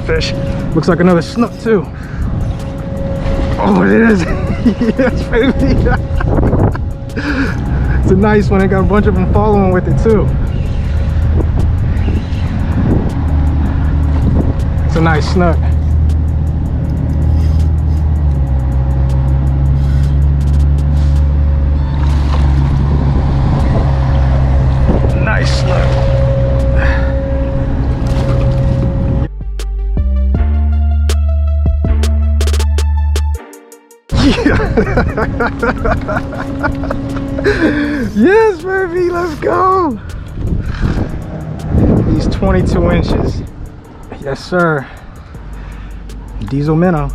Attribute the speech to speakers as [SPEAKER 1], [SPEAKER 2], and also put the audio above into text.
[SPEAKER 1] fish. Looks like another snook too. Oh, it is. Yes, baby. It's a nice one. I got a bunch of them following with it too. It's a nice snook. Nice snook. Yes, baby, let's go. He's 22 inches. Yes, sir. Diesel minnow.